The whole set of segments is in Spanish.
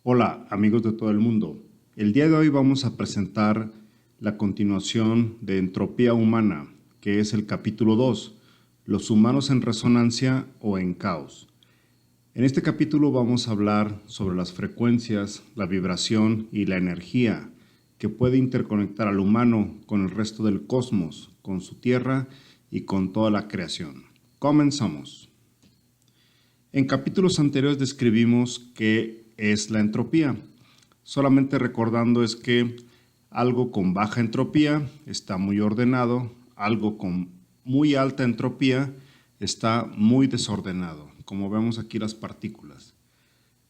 Hola amigos de todo el mundo. El día de hoy vamos a presentar la continuación de Entropía Humana, que es el capítulo 2, los humanos en resonancia o en caos. En este capítulo vamos a hablar sobre las frecuencias, la vibración y la energía que puede interconectar al humano con el resto del cosmos, con su tierra y con toda la creación. Comenzamos. En capítulos anteriores describimos qué es la entropía. Solamente recordando es que algo con baja entropía está muy ordenado, algo con muy alta entropía está muy desordenado, como vemos aquí las partículas.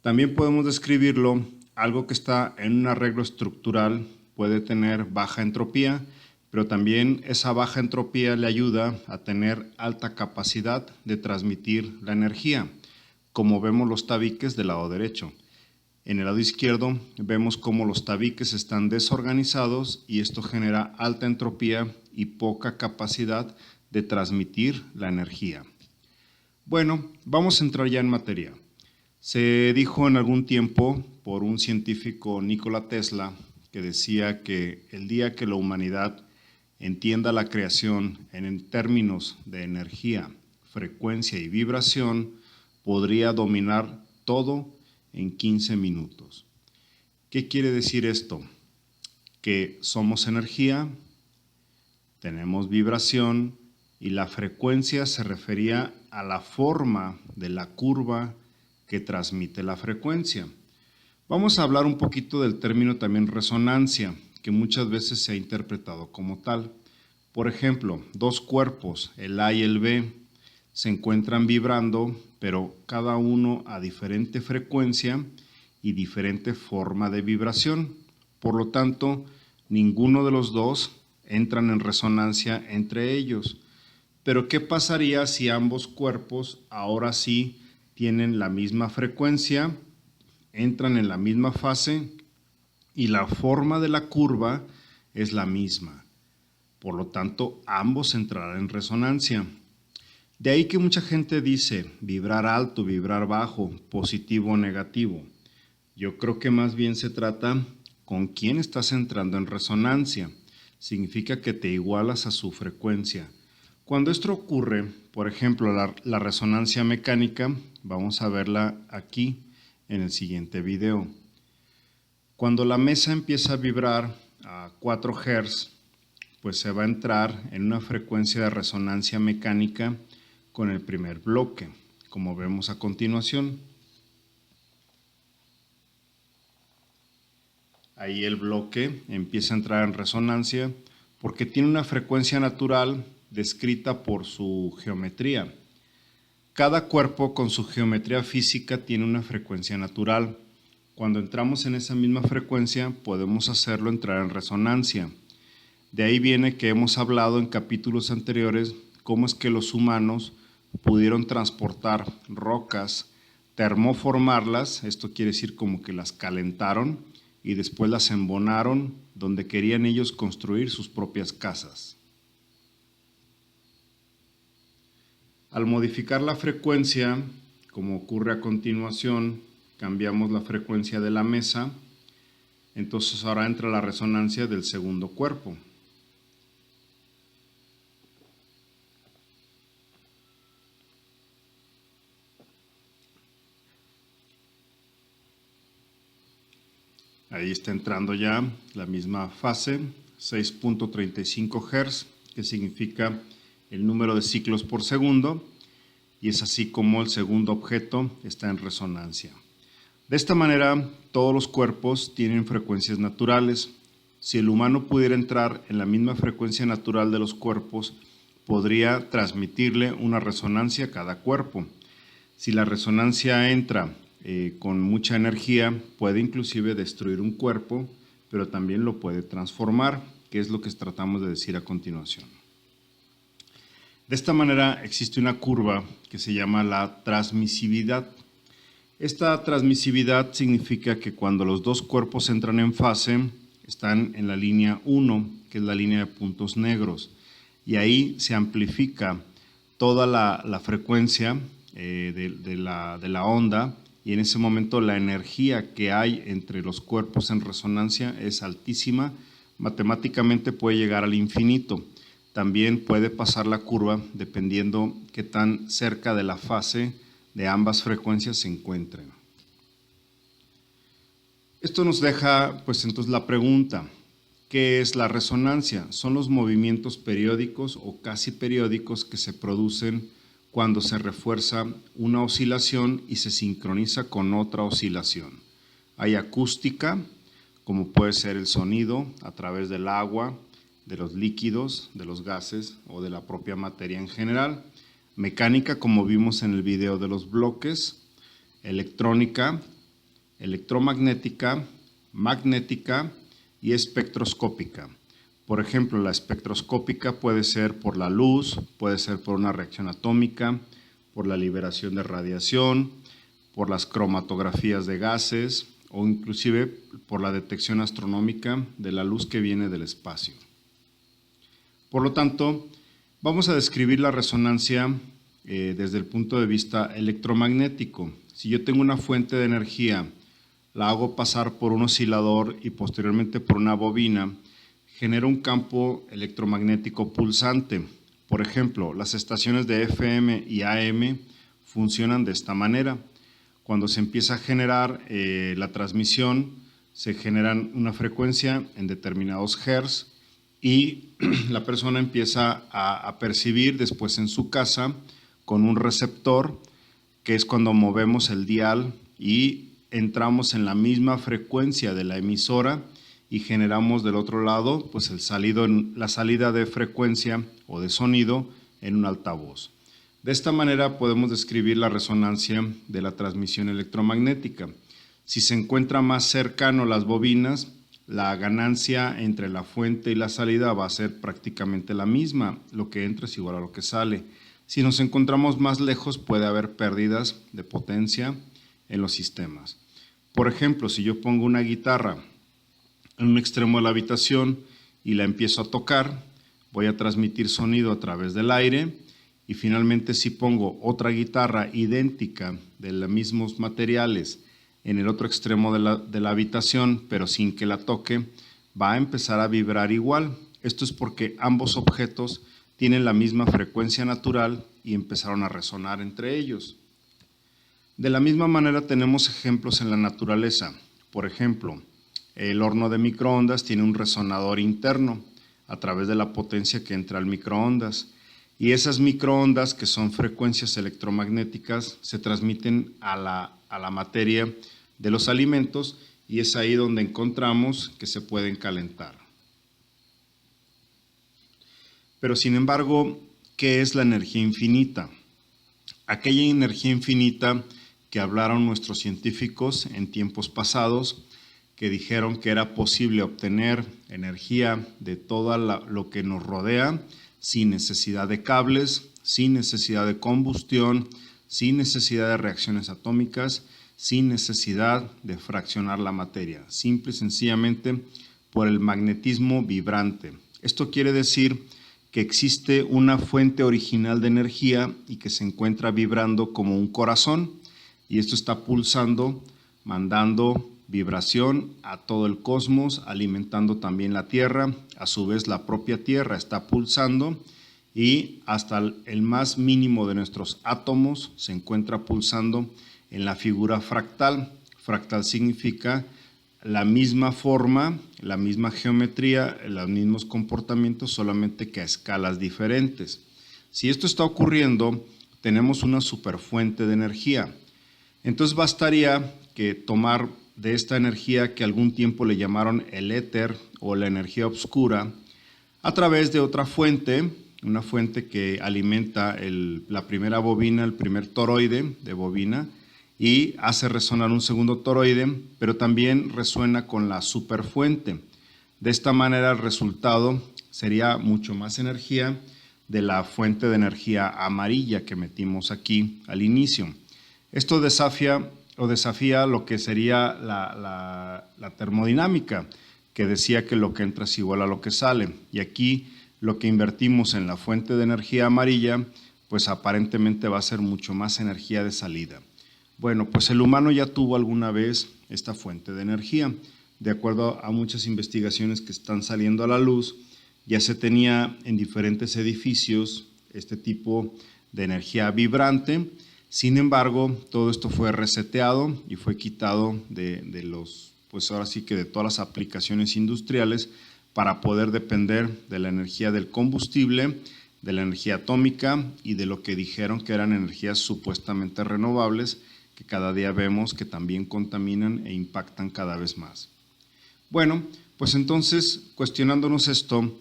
También podemos describirlo, algo que está en un arreglo estructural puede tener baja entropía, pero también esa baja entropía le ayuda a tener alta capacidad de transmitir la energía, como vemos los tabiques del lado derecho. En el lado izquierdo vemos cómo los tabiques están desorganizados y esto genera alta entropía y poca capacidad de transmitir la energía. Bueno, vamos a entrar ya en materia. Se dijo en algún tiempo por un científico, Nikola Tesla, que decía que el día que la humanidad entienda la creación en términos de energía, frecuencia y vibración, podría dominar todo en 15 minutos. ¿Qué quiere decir esto? Que somos energía, tenemos vibración y la frecuencia se refería a la forma de la curva que transmite la frecuencia. Vamos a hablar un poquito del término también resonancia, que muchas veces se ha interpretado como tal. Por ejemplo, dos cuerpos, el A y el B, se encuentran vibrando, pero cada uno a diferente frecuencia y diferente forma de vibración. Por lo tanto, ninguno de los dos entran en resonancia entre ellos. Pero ¿qué pasaría si ambos cuerpos ahora sí tienen la misma frecuencia, entran en la misma fase y la forma de la curva es la misma? Por lo tanto, ambos entrarán en resonancia. De ahí que mucha gente dice vibrar alto, vibrar bajo, positivo o negativo. Yo creo que más bien se trata con quién estás entrando en resonancia. Significa que te igualas a su frecuencia. Cuando esto ocurre, por ejemplo, la resonancia mecánica, vamos a verla aquí en el siguiente video. Cuando la mesa empieza a vibrar a 4 Hz, pues se va a entrar en una frecuencia de resonancia mecánica con el primer bloque, como vemos a continuación. Ahí el bloque empieza a entrar en resonancia porque tiene una frecuencia natural descrita por su geometría. Cada cuerpo con su geometría física tiene una frecuencia natural. Cuando entramos en esa misma frecuencia podemos hacerlo entrar en resonancia. De ahí viene que hemos hablado en capítulos anteriores cómo es que los humanos pudieron transportar rocas, termoformarlas, esto quiere decir como que las calentaron y después las embonaron donde querían ellos construir sus propias casas. Al modificar la frecuencia, como ocurre a continuación, cambiamos la frecuencia de la mesa, entonces ahora entra la resonancia del segundo cuerpo. Ahí está entrando ya la misma fase, 6.35 Hz, que significa el número de ciclos por segundo, y es así como el segundo objeto está en resonancia. De esta manera, todos los cuerpos tienen frecuencias naturales. Si el humano pudiera entrar en la misma frecuencia natural de los cuerpos, podría transmitirle una resonancia a cada cuerpo. Si la resonancia entra con mucha energía, puede inclusive destruir un cuerpo, pero también lo puede transformar, que es lo que tratamos de decir a continuación. De esta manera existe una curva que se llama la transmisividad. Esta transmisividad significa que cuando los dos cuerpos entran en fase, están en la línea 1, que es la línea de puntos negros, y ahí se amplifica toda la frecuencia de la onda y en ese momento la energía que hay entre los cuerpos en resonancia es altísima, matemáticamente puede llegar al infinito. También puede pasar la curva dependiendo qué tan cerca de la fase de ambas frecuencias se encuentren. Esto nos deja pues entonces la pregunta, ¿qué es la resonancia? Son los movimientos periódicos o casi periódicos que se producen cuando se refuerza una oscilación y se sincroniza con otra oscilación. Hay acústica, como puede ser el sonido a través del agua, de los líquidos, de los gases o de la propia materia en general. Mecánica, como vimos en el video de los bloques. Electrónica, electromagnética, magnética y espectroscópica. Por ejemplo, la espectroscópica puede ser por la luz, puede ser por una reacción atómica, por la liberación de radiación, por las cromatografías de gases o inclusive por la detección astronómica de la luz que viene del espacio. Por lo tanto, vamos a describir la resonancia desde el punto de vista electromagnético. Si yo tengo una fuente de energía, la hago pasar por un oscilador y posteriormente por una bobina, genera un campo electromagnético pulsante. Por ejemplo, las estaciones de FM y AM funcionan de esta manera. Cuando se empieza a generar la transmisión, se generan una frecuencia en determinados hertz y la persona empieza a percibir después en su casa con un receptor, que es cuando movemos el dial y entramos en la misma frecuencia de la emisora y generamos del otro lado pues la salida de frecuencia o de sonido en un altavoz. De esta manera podemos describir la resonancia de la transmisión electromagnética. Si se encuentra más cercano las bobinas, la ganancia entre la fuente y la salida va a ser prácticamente la misma, lo que entra es igual a lo que sale. Si nos encontramos más lejos puede haber pérdidas de potencia en los sistemas. Por ejemplo, si yo pongo una guitarra en un extremo de la habitación y la empiezo a tocar, voy a transmitir sonido a través del aire y finalmente si pongo otra guitarra idéntica de los mismos materiales en el otro extremo de la habitación, pero sin que la toque, va a empezar a vibrar igual. Esto es porque ambos objetos tienen la misma frecuencia natural y empezaron a resonar entre ellos. De la misma manera tenemos ejemplos en la naturaleza. Por ejemplo, el horno de microondas tiene un resonador interno a través de la potencia que entra al microondas. Y esas microondas, que son frecuencias electromagnéticas, se transmiten a la materia de los alimentos y es ahí donde encontramos que se pueden calentar. Pero sin embargo, ¿qué es la energía infinita? Aquella energía infinita que hablaron nuestros científicos en tiempos pasados, que dijeron que era posible obtener energía de todo lo que nos rodea sin necesidad de cables, sin necesidad de combustión, sin necesidad de reacciones atómicas, sin necesidad de fraccionar la materia, simple y sencillamente por el magnetismo vibrante. Esto quiere decir que existe una fuente original de energía y que se encuentra vibrando como un corazón, y esto está pulsando, mandando vibración a todo el cosmos, alimentando también la Tierra. A su vez, la propia Tierra está pulsando y hasta el más mínimo de nuestros átomos se encuentra pulsando en la figura fractal. Fractal significa la misma forma, la misma geometría, los mismos comportamientos, solamente que a escalas diferentes. Si esto está ocurriendo, tenemos una superfuente de energía. Entonces bastaría que tomar de esta energía que algún tiempo le llamaron el éter o la energía oscura, a través de otra fuente, una fuente que alimenta la primera bobina, el primer toroide de bobina, y hace resonar un segundo toroide, pero también resuena con la superfuente. De esta manera el resultado sería mucho más energía de la fuente de energía amarilla que metimos aquí al inicio. Esto desafía lo que sería la termodinámica, que decía que lo que entra es igual a lo que sale. Y aquí lo que invertimos en la fuente de energía amarilla, pues aparentemente va a ser mucho más energía de salida. Bueno, pues el humano ya tuvo alguna vez esta fuente de energía. De acuerdo a muchas investigaciones que están saliendo a la luz, ya se tenía en diferentes edificios este tipo de energía vibrante. Sin embargo, todo esto fue reseteado y fue quitado de los, pues ahora sí que de todas las aplicaciones industriales para poder depender de la energía del combustible, de la energía atómica y de lo que dijeron que eran energías supuestamente renovables, que cada día vemos que también contaminan e impactan cada vez más. Bueno, pues entonces, cuestionándonos esto,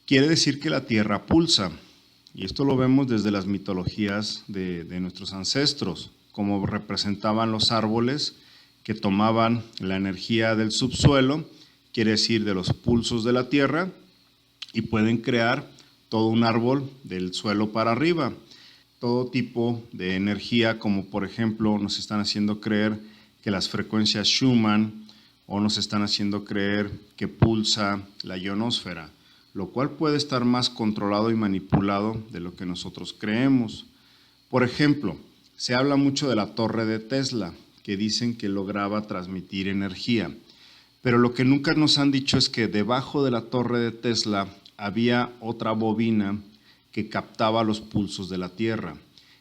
quiere decir que la Tierra pulsa. Y esto lo vemos desde las mitologías de nuestros ancestros, como representaban los árboles que tomaban la energía del subsuelo, quiere decir de los pulsos de la Tierra, y pueden crear todo un árbol del suelo para arriba. Todo tipo de energía, como por ejemplo nos están haciendo creer que las frecuencias Schumann, o nos están haciendo creer que pulsa la ionosfera, lo cual puede estar más controlado y manipulado de lo que nosotros creemos. Por ejemplo, se habla mucho de la torre de Tesla, que dicen que lograba transmitir energía, pero lo que nunca nos han dicho es que debajo de la torre de Tesla había otra bobina que captaba los pulsos de la Tierra,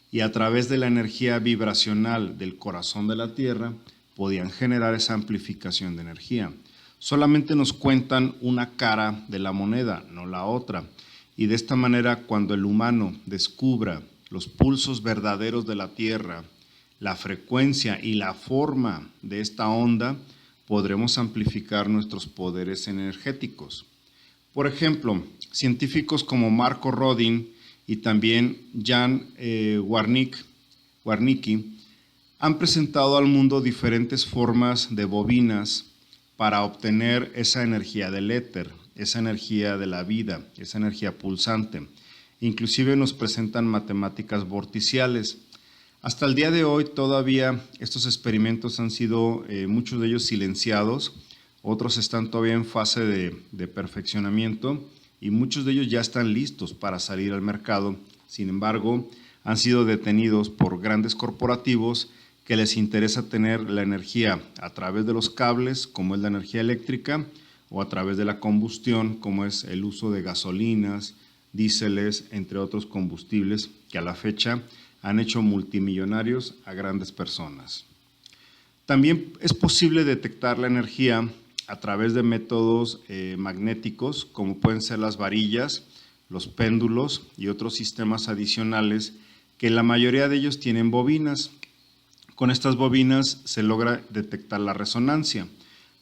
y a través de la energía vibracional del corazón de la Tierra podían generar esa amplificación de energía. Solamente nos cuentan una cara de la moneda, no la otra. Y de esta manera, cuando el humano descubra los pulsos verdaderos de la Tierra, la frecuencia y la forma de esta onda, podremos amplificar nuestros poderes energéticos. Por ejemplo, científicos como Marco Rodin y también Jan Warnicki han presentado al mundo diferentes formas de bobinas para obtener esa energía del éter, esa energía de la vida, esa energía pulsante. Inclusive nos presentan matemáticas vorticiales. Hasta el día de hoy todavía estos experimentos han sido, muchos de ellos silenciados, otros están todavía en fase de perfeccionamiento y muchos de ellos ya están listos para salir al mercado. Sin embargo, han sido detenidos por grandes corporativos que les interesa tener la energía a través de los cables, como es la energía eléctrica, o a través de la combustión, como es el uso de gasolinas, diéseles, entre otros combustibles que a la fecha han hecho multimillonarios a grandes personas. También es posible detectar la energía a través de métodos magnéticos, como pueden ser las varillas, los péndulos y otros sistemas adicionales, que la mayoría de ellos tienen bobinas. Con estas bobinas se logra detectar la resonancia.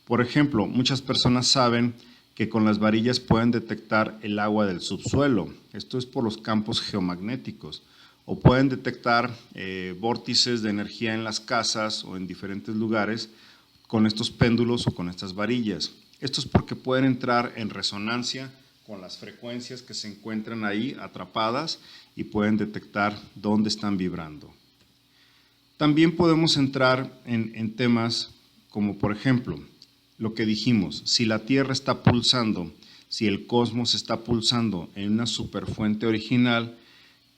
Por ejemplo, muchas personas saben que con las varillas pueden detectar el agua del subsuelo. Esto es por los campos geomagnéticos. O pueden detectar vórtices de energía en las casas o en diferentes lugares con estos péndulos o con estas varillas. Esto es porque pueden entrar en resonancia con las frecuencias que se encuentran ahí atrapadas y pueden detectar dónde están vibrando. También podemos entrar en temas como, por ejemplo, lo que dijimos, si la Tierra está pulsando, si el cosmos está pulsando en una superfuente original,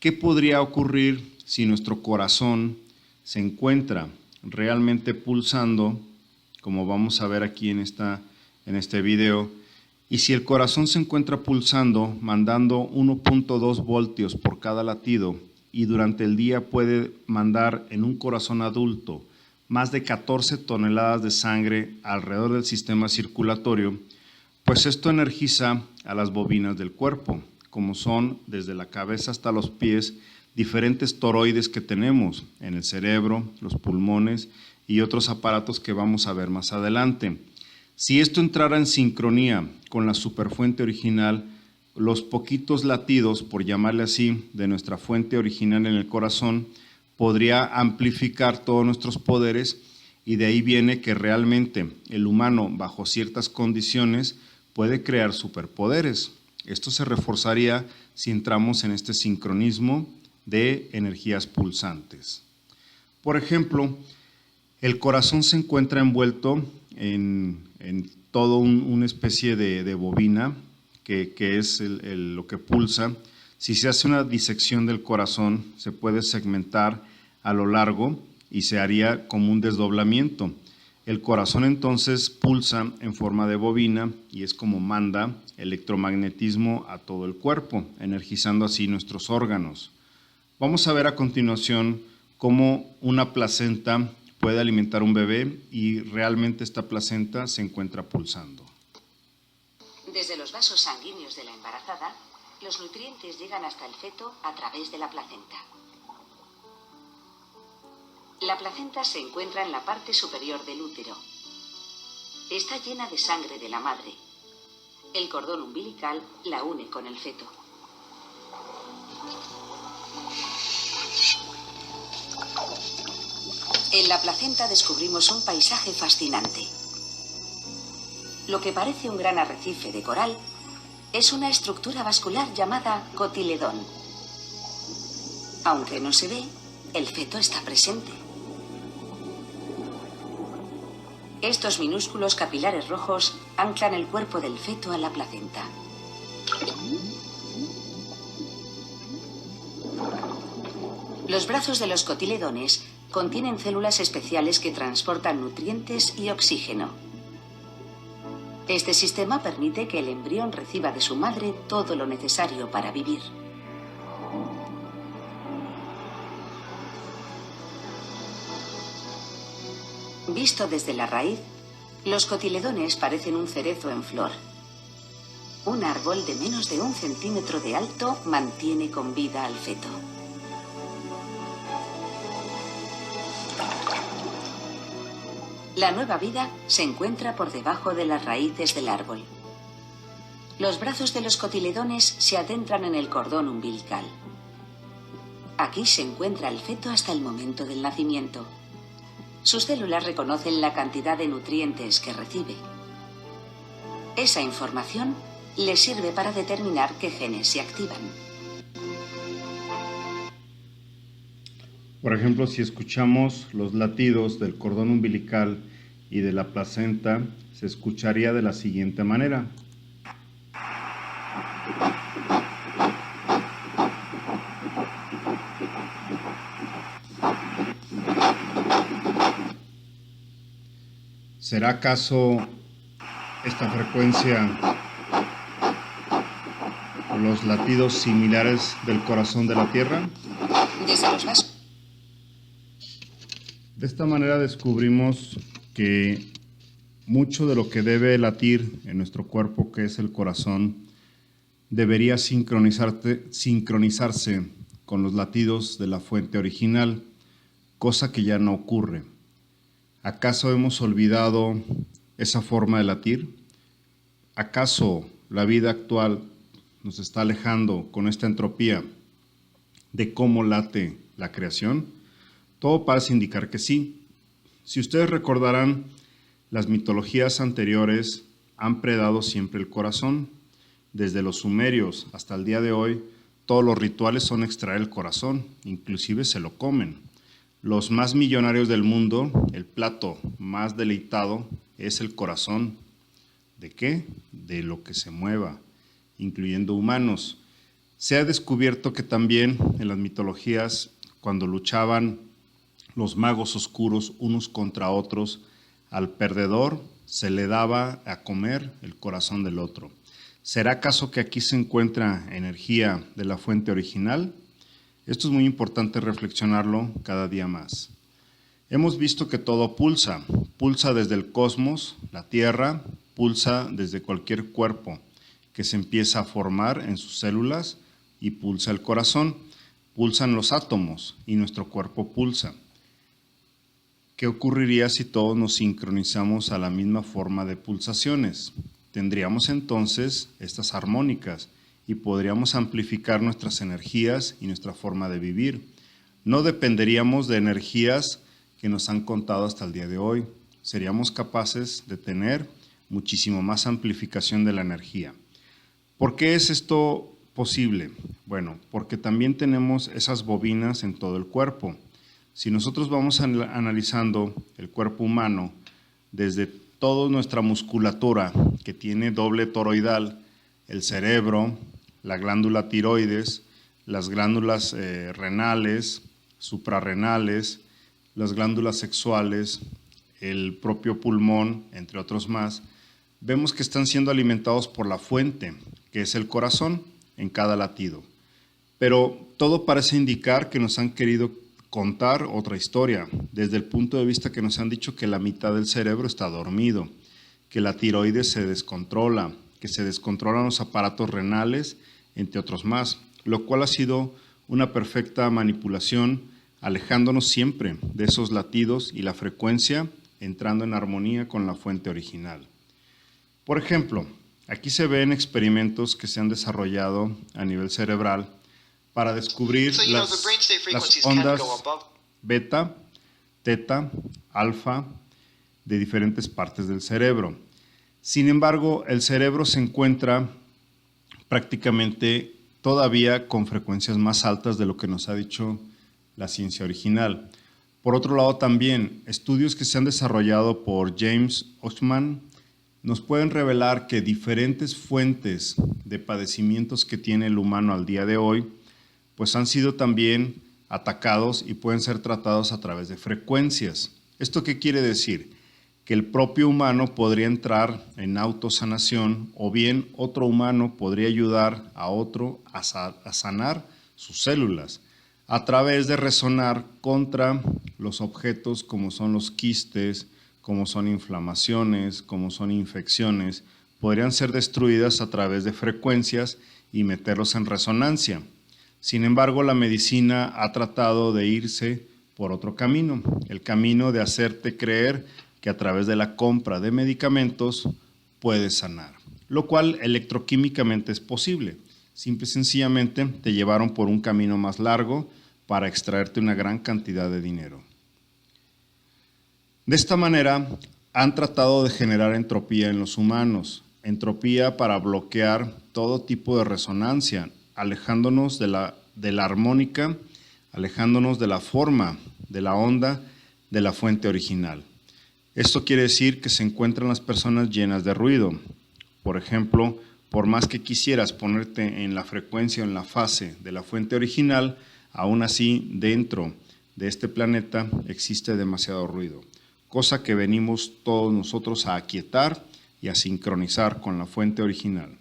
¿qué podría ocurrir si nuestro corazón se encuentra realmente pulsando, como vamos a ver aquí en este video? Y si el corazón se encuentra pulsando, mandando 1.2 voltios por cada latido, y durante el día puede mandar en un corazón adulto más de 14 toneladas de sangre alrededor del sistema circulatorio, pues esto energiza a las bobinas del cuerpo, como son desde la cabeza hasta los pies diferentes toroides que tenemos en el cerebro, los pulmones y otros aparatos que vamos a ver más adelante. Si esto entrara en sincronía con la superfuente original, los poquitos latidos, por llamarle así, de nuestra fuente original en el corazón, podría amplificar todos nuestros poderes, y de ahí viene que realmente el humano, bajo ciertas condiciones, puede crear superpoderes. Esto se reforzaría si entramos en este sincronismo de energías pulsantes. Por ejemplo, el corazón se encuentra envuelto en todo una especie de bobina, que es lo que pulsa. Si se hace una disección del corazón, se puede segmentar a lo largo y se haría como un desdoblamiento. El corazón entonces pulsa en forma de bobina y es como manda electromagnetismo a todo el cuerpo, energizando así nuestros órganos. Vamos a ver a continuación cómo una placenta puede alimentar a un bebé y realmente esta placenta se encuentra pulsando. Desde los vasos sanguíneos de la embarazada, los nutrientes llegan hasta el feto a través de la placenta. La placenta se encuentra en la parte superior del útero. Está llena de sangre de la madre. El cordón umbilical la une con el feto. En la placenta descubrimos un paisaje fascinante. Lo que parece un gran arrecife de coral es una estructura vascular llamada cotiledón. Aunque no se ve, el feto está presente. Estos minúsculos capilares rojos anclan el cuerpo del feto a la placenta. Los brazos de los cotiledones contienen células especiales que transportan nutrientes y oxígeno. Este sistema permite que el embrión reciba de su madre todo lo necesario para vivir. Visto desde la raíz, los cotiledones parecen un cerezo en flor. Un árbol de menos de 1 centímetro de alto mantiene con vida al feto. La nueva vida se encuentra por debajo de las raíces del árbol. Los brazos de los cotiledones se adentran en el cordón umbilical. Aquí se encuentra el feto hasta el momento del nacimiento. Sus células reconocen la cantidad de nutrientes que recibe. Esa información le sirve para determinar qué genes se activan. Por ejemplo, si escuchamos los latidos del cordón umbilical y de la placenta, se escucharía de la siguiente manera. ¿Será acaso esta frecuencia los latidos similares del corazón de la Tierra? Desde los vasos. De esta manera descubrimos que mucho de lo que debe latir en nuestro cuerpo, que es el corazón, debería sincronizarse con los latidos de la fuente original, cosa que ya no ocurre. ¿Acaso hemos olvidado esa forma de latir? ¿Acaso la vida actual nos está alejando con esta entropía de cómo late la creación? Todo parece indicar que sí. Si ustedes recordarán, las mitologías anteriores han predado siempre el corazón. Desde los sumerios hasta el día de hoy, todos los rituales son extraer el corazón, inclusive se lo comen. Los más millonarios del mundo, el plato más deleitado es el corazón. ¿De qué? De lo que se mueva, incluyendo humanos. Se ha descubierto que también en las mitologías, cuando luchaban los magos oscuros unos contra otros, al perdedor se le daba a comer el corazón del otro. ¿Será acaso que aquí se encuentra energía de la fuente original? Esto es muy importante reflexionarlo cada día más. Hemos visto que todo pulsa. Pulsa desde el cosmos, la Tierra, pulsa desde cualquier cuerpo que se empieza a formar en sus células y pulsa el corazón. Pulsan los átomos y nuestro cuerpo pulsa. ¿Qué ocurriría si todos nos sincronizamos a la misma forma de pulsaciones? Tendríamos entonces estas armónicas y podríamos amplificar nuestras energías y nuestra forma de vivir. No dependeríamos de energías que nos han contado hasta el día de hoy. Seríamos capaces de tener muchísimo más amplificación de la energía. ¿Por qué es esto posible? Bueno, porque también tenemos esas bobinas en todo el cuerpo. Si nosotros vamos analizando el cuerpo humano desde toda nuestra musculatura que tiene doble toroidal, el cerebro, la glándula tiroides, las glándulas renales, suprarrenales, las glándulas sexuales, el propio pulmón, entre otros más, vemos que están siendo alimentados por la fuente, que es el corazón, en cada latido. Pero todo parece indicar que nos han querido contar otra historia, desde el punto de vista que nos han dicho que la mitad del cerebro está dormido, que la tiroides se descontrola, que se descontrolan los aparatos renales, entre otros más, lo cual ha sido una perfecta manipulación, alejándonos siempre de esos latidos y la frecuencia, entrando en armonía con la fuente original. Por ejemplo, aquí se ven experimentos que se han desarrollado a nivel cerebral para descubrir las ondas beta, teta, alfa de diferentes partes del cerebro. Sin embargo, el cerebro se encuentra prácticamente todavía con frecuencias más altas de lo que nos ha dicho la ciencia original. Por otro lado, también estudios que se han desarrollado por James Oschman nos pueden revelar que diferentes fuentes de padecimientos que tiene el humano al día de hoy pues han sido también atacados y pueden ser tratados a través de frecuencias. ¿Esto qué quiere decir? Que el propio humano podría entrar en autosanación o bien otro humano podría ayudar a otro a sanar sus células a través de resonar contra los objetos como son los quistes, como son inflamaciones, como son infecciones, podrían ser destruidas a través de frecuencias y meterlos en resonancia. Sin embargo, la medicina ha tratado de irse por otro camino, el camino de hacerte creer que a través de la compra de medicamentos puedes sanar, lo cual electroquímicamente es posible. Simple y sencillamente te llevaron por un camino más largo para extraerte una gran cantidad de dinero. De esta manera, han tratado de generar entropía en los humanos, entropía para bloquear todo tipo de resonancia, alejándonos de la armónica, alejándonos de la forma, de la onda, de la fuente original. Esto quiere decir que se encuentran las personas llenas de ruido. Por ejemplo, por más que quisieras ponerte en la frecuencia o en la fase de la fuente original, aún así dentro de este planeta existe demasiado ruido, cosa que venimos todos nosotros a aquietar y a sincronizar con la fuente original.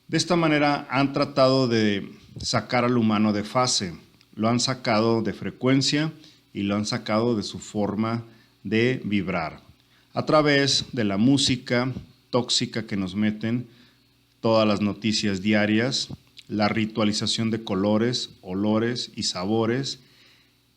De esta manera han tratado de sacar al humano de fase, lo han sacado de frecuencia y lo han sacado de su forma de vibrar, a través de la música tóxica que nos meten, todas las noticias diarias, la ritualización de colores, olores y sabores,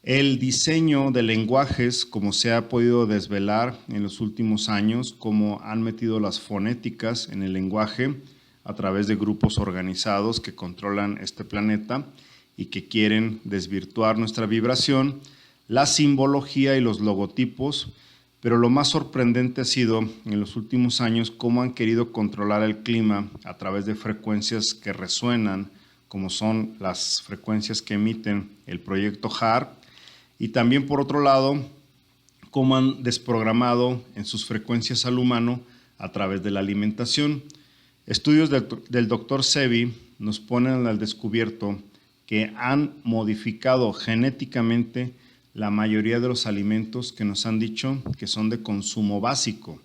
el diseño de lenguajes, como se ha podido desvelar en los últimos años, cómo han metido las fonéticas en el lenguaje a través de grupos organizados que controlan este planeta y que quieren desvirtuar nuestra vibración, la simbología y los logotipos, pero lo más sorprendente ha sido en los últimos años cómo han querido controlar el clima a través de frecuencias que resuenan, como son las frecuencias que emiten el proyecto HAARP, y también por otro lado, cómo han desprogramado en sus frecuencias al humano a través de la alimentación. Estudios del Dr. Sebi nos ponen al descubierto que han modificado genéticamente la mayoría de los alimentos que nos han dicho que son de consumo básico.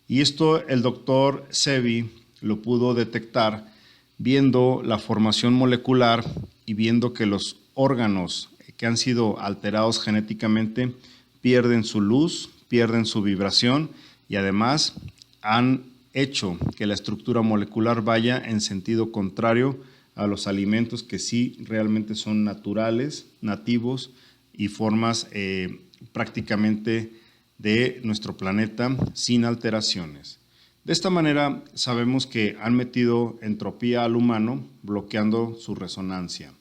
Y esto el doctor Sebi lo pudo detectar viendo la formación molecular y viendo que los órganos que han sido alterados genéticamente pierden su luz, pierden su vibración y además han hecho que la estructura molecular vaya en sentido contrario a los alimentos que sí realmente son naturales, nativos y formas prácticamente de nuestro planeta sin alteraciones. De esta manera sabemos que han metido entropía al humano bloqueando su resonancia.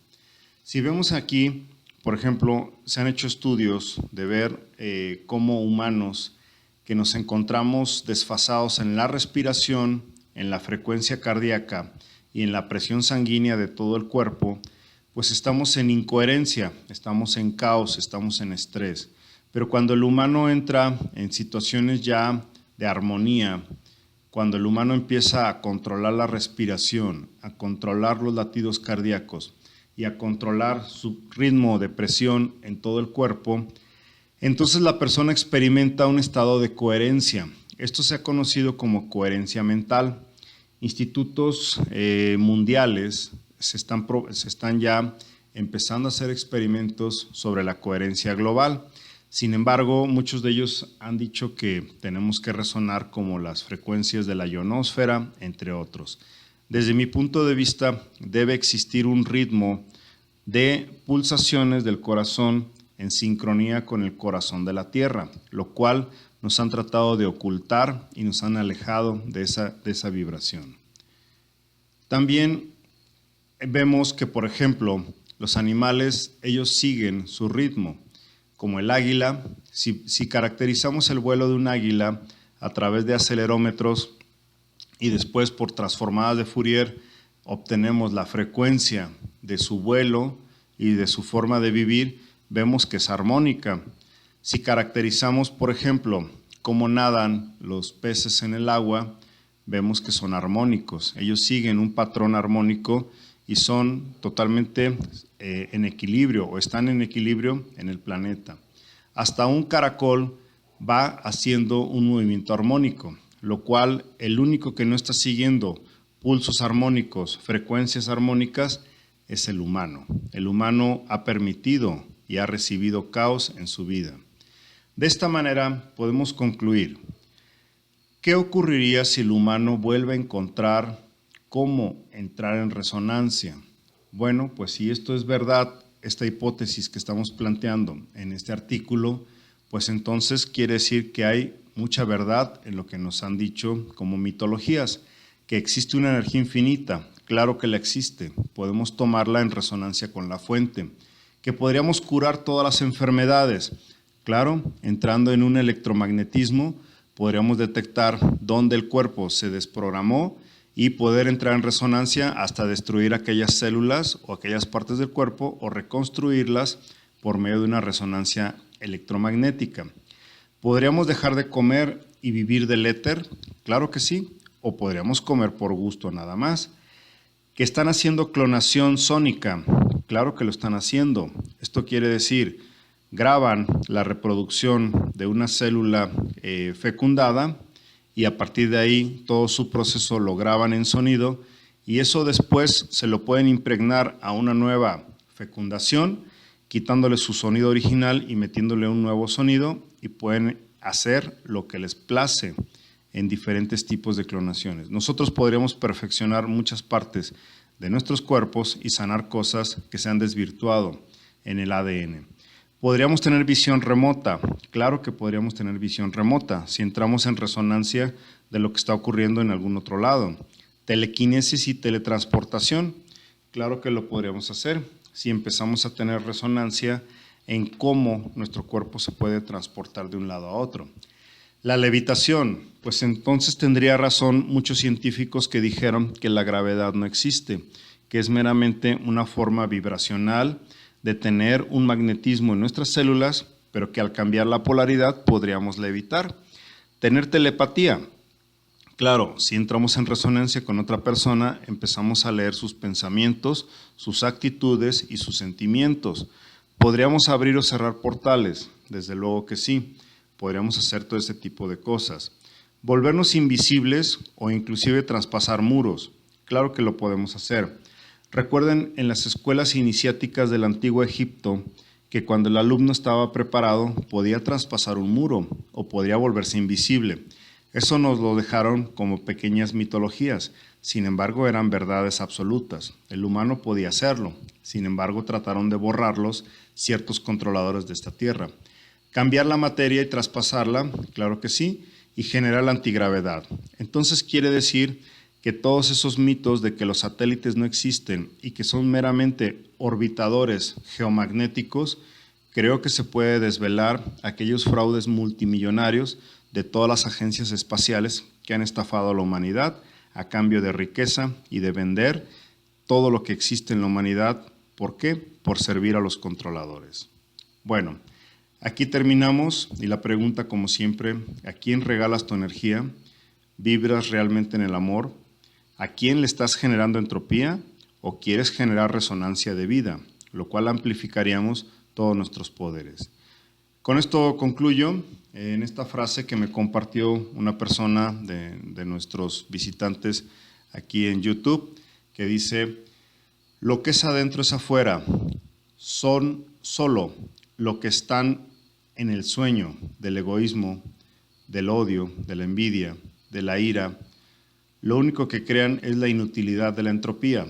Si vemos aquí, por ejemplo, se han hecho estudios de ver cómo humanos que nos encontramos desfasados en la respiración, en la frecuencia cardíaca y en la presión sanguínea de todo el cuerpo, pues estamos en incoherencia, estamos en caos, estamos en estrés. Pero cuando el humano entra en situaciones ya de armonía, cuando el humano empieza a controlar la respiración, a controlar los latidos cardíacos y a controlar su ritmo de presión en todo el cuerpo, Entonces la persona experimenta un estado de coherencia. Esto se ha conocido como coherencia mental. Institutos mundiales se están ya empezando a hacer experimentos sobre la coherencia global. Sin embargo, muchos de ellos han dicho que tenemos que resonar como las frecuencias de la ionosfera, entre otros. Desde mi punto de vista, debe existir un ritmo de pulsaciones del corazón en sincronía con el corazón de la Tierra, lo cual nos han tratado de ocultar y nos han alejado de esa vibración. También vemos que, por ejemplo, los animales, ellos siguen su ritmo, como el águila. Si caracterizamos el vuelo de un águila a través de acelerómetros y después por transformadas de Fourier obtenemos la frecuencia de su vuelo y de su forma de vivir, vemos que es armónica. Si caracterizamos, por ejemplo, cómo nadan los peces en el agua, vemos que son armónicos. Ellos siguen un patrón armónico y son totalmente en equilibrio o están en equilibrio en el planeta. Hasta un caracol va haciendo un movimiento armónico, lo cual el único que no está siguiendo pulsos armónicos, frecuencias armónicas, es el humano. El humano ha permitido y ha recibido caos en su vida. De esta manera podemos concluir, ¿qué ocurriría si el humano vuelve a encontrar cómo entrar en resonancia? Bueno, pues si esto es verdad, esta hipótesis que estamos planteando en este artículo, pues entonces quiere decir que hay mucha verdad en lo que nos han dicho como mitologías, que existe una energía infinita, claro que la existe, podemos tomarla en resonancia con la fuente, que podríamos curar todas las enfermedades, claro, entrando en un electromagnetismo, podríamos detectar dónde el cuerpo se desprogramó y poder entrar en resonancia hasta destruir aquellas células o aquellas partes del cuerpo o reconstruirlas por medio de una resonancia electromagnética. ¿Podríamos dejar de comer y vivir del éter? Claro que sí, o podríamos comer por gusto nada más. ¿Que están haciendo clonación sónica? Claro que lo están haciendo. Esto quiere decir, graban la reproducción de una célula fecundada y a partir de ahí todo su proceso lo graban en sonido y eso después se lo pueden impregnar a una nueva fecundación, quitándole su sonido original y metiéndole un nuevo sonido y pueden hacer lo que les place en diferentes tipos de clonaciones. Nosotros podríamos perfeccionar muchas partes de nuestros cuerpos y sanar cosas que se han desvirtuado en el ADN. ¿Podríamos tener visión remota? Claro que podríamos tener visión remota si entramos en resonancia de lo que está ocurriendo en algún otro lado. Telequinesis y teletransportación, claro que lo podríamos hacer si empezamos a tener resonancia en cómo nuestro cuerpo se puede transportar de un lado a otro. La levitación, pues entonces tendría razón muchos científicos que dijeron que la gravedad no existe, que es meramente una forma vibracional de tener un magnetismo en nuestras células, pero que al cambiar la polaridad podríamos levitar. Tener telepatía. Claro, si entramos en resonancia con otra persona, empezamos a leer sus pensamientos, sus actitudes y sus sentimientos. ¿Podríamos abrir o cerrar portales? Desde luego que sí. Podríamos hacer todo ese tipo de cosas. Volvernos invisibles o inclusive traspasar muros. Claro que lo podemos hacer. Recuerden en las escuelas iniciáticas del antiguo Egipto que cuando el alumno estaba preparado podía traspasar un muro o podría volverse invisible. Eso nos lo dejaron como pequeñas mitologías, sin embargo eran verdades absolutas. El humano podía hacerlo, sin embargo trataron de borrarlos ciertos controladores de esta tierra. Cambiar la materia y traspasarla, claro que sí, y generar la antigravedad. Entonces quiere decir que todos esos mitos de que los satélites no existen y que son meramente orbitadores geomagnéticos, creo que se puede desvelar aquellos fraudes multimillonarios de todas las agencias espaciales que han estafado a la humanidad a cambio de riqueza y de vender todo lo que existe en la humanidad. ¿Por qué? Por servir a los controladores. Bueno, aquí terminamos y la pregunta, como siempre, ¿a quién regalas tu energía? ¿Vibras realmente en el amor? ¿A quién le estás generando entropía o quieres generar resonancia de vida? Lo cual amplificaríamos todos nuestros poderes. Con esto concluyo en esta frase que me compartió una persona de nuestros visitantes aquí en YouTube, que dice: lo que es adentro es afuera, son solo lo que están en el sueño del egoísmo, del odio, de la envidia, de la ira. Lo único que crean es la inutilidad de la entropía.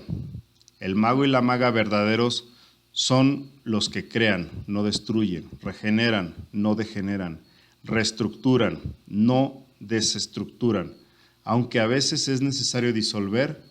El mago y la maga verdaderos son los que crean, no destruyen, regeneran, no degeneran, reestructuran, no desestructuran, aunque a veces es necesario disolver,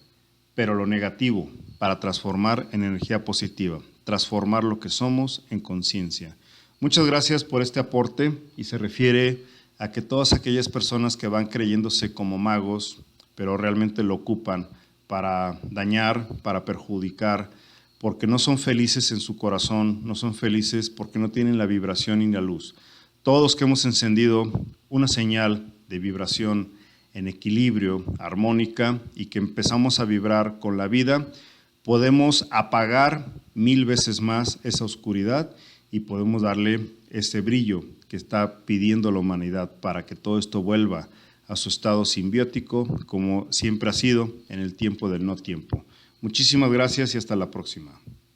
pero lo negativo para transformar en energía positiva, transformar lo que somos en conciencia. Muchas gracias por este aporte, y se refiere a que todas aquellas personas que van creyéndose como magos, pero realmente lo ocupan para dañar, para perjudicar, porque no son felices en su corazón, no son felices porque no tienen la vibración y la luz. Todos que hemos encendido una señal de vibración en equilibrio, armónica, y que empezamos a vibrar con la vida, podemos apagar 1000 veces más esa oscuridad y podemos darle ese brillo que está pidiendo la humanidad para que todo esto vuelva a su estado simbiótico, como siempre ha sido en el tiempo del no tiempo. Muchísimas gracias y hasta la próxima.